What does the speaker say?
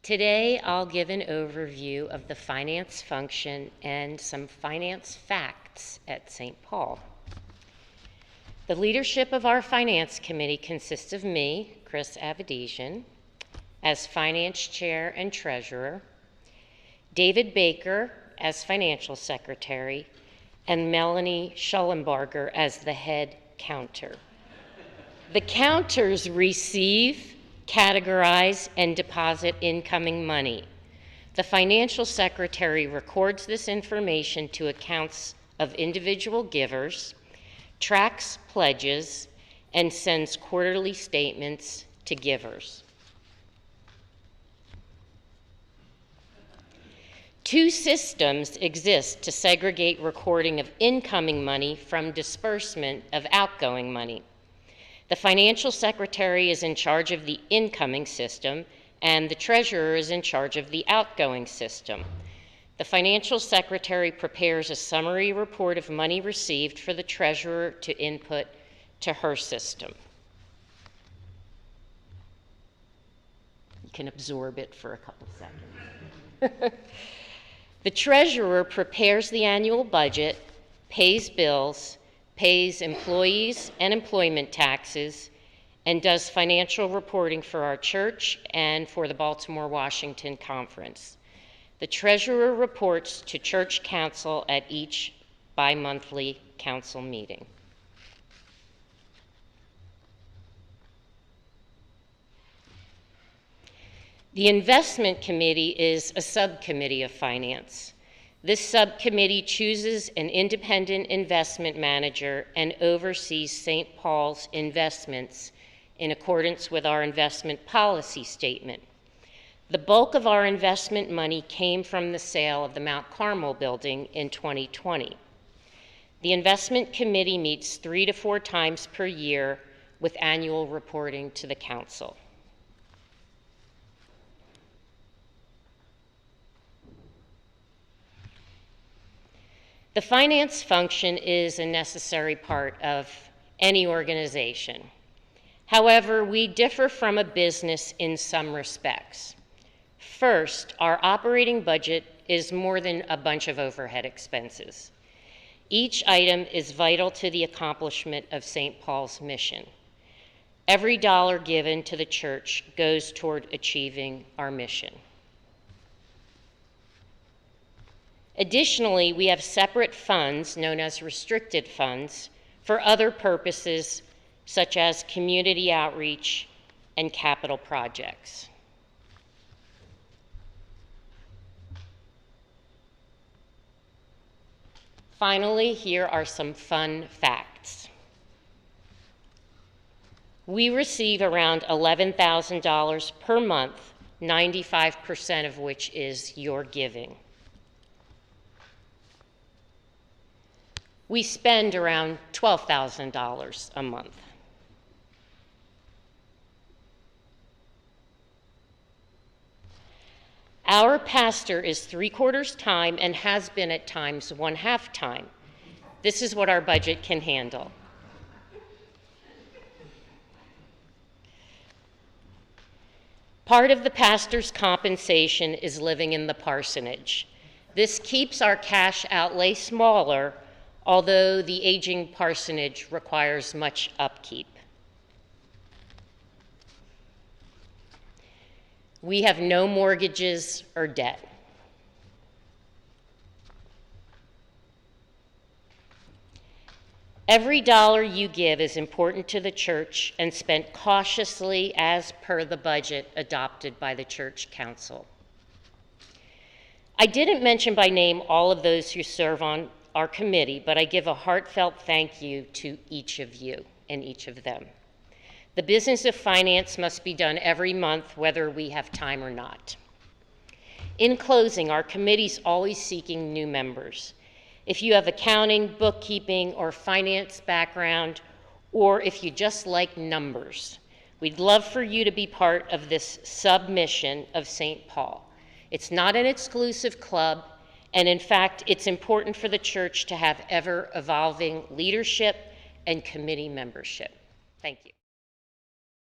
Today, I'll give an overview of the finance function and some finance facts at St. Paul. The leadership of our finance committee consists of me, Chris Avedisian, as finance chair and treasurer, David Baker as financial secretary, and Melanie Schollenbarger as the head counter. The counters receive, categorize, and deposit incoming money. The financial secretary records this information to accounts of individual givers, tracks pledges, and sends quarterly statements to givers. Two systems exist to segregate recording of incoming money from disbursement of outgoing money. The financial secretary is in charge of the incoming system, and the treasurer is in charge of the outgoing system. The financial secretary prepares a summary report of money received for the treasurer to input to her system. You can absorb it for a couple seconds. The treasurer prepares the annual budget, pays bills, pays employees and employment taxes, and does financial reporting for our church and for the Baltimore-Washington Conference. The treasurer reports to church council at each bi-monthly council meeting. The investment committee is a subcommittee of finance. This subcommittee chooses an independent investment manager and oversees St. Paul's investments in accordance with our investment policy statement. The bulk of our investment money came from the sale of the Mount Carmel building in 2020. The investment committee meets 3 to 4 times per year with annual reporting to the council. The finance function is a necessary part of any organization. However, we differ from a business in some respects. First, our operating budget is more than a bunch of overhead expenses. Each item is vital to the accomplishment of St. Paul's mission. Every dollar given to the church goes toward achieving our mission. Additionally, we have separate funds, known as restricted funds, for other purposes such as community outreach and capital projects. Finally, here are some fun facts. We receive around $11,000 per month, 95% of which is your giving. We spend around $12,000 a month. Our pastor is 3/4 time and has been at times 1/2 time. This is what our budget can handle. Part of the pastor's compensation is living in the parsonage. This keeps our cash outlay smaller, although the aging parsonage requires much upkeep. We have no mortgages or debt. Every dollar you give is important to the church and spent cautiously as per the budget adopted by the church council. I didn't mention by name all of those who serve on our committee, but I give a heartfelt thank you to each of you and each of them. The business of finance must be done every month, whether we have time or not. In closing, our committee's always seeking new members. If you have accounting, bookkeeping, or finance background, or if you just like numbers, we'd love for you to be part of this submission of St. Paul. It's not an exclusive club, and in fact, it's important for the church to have ever-evolving leadership and committee membership. Thank you.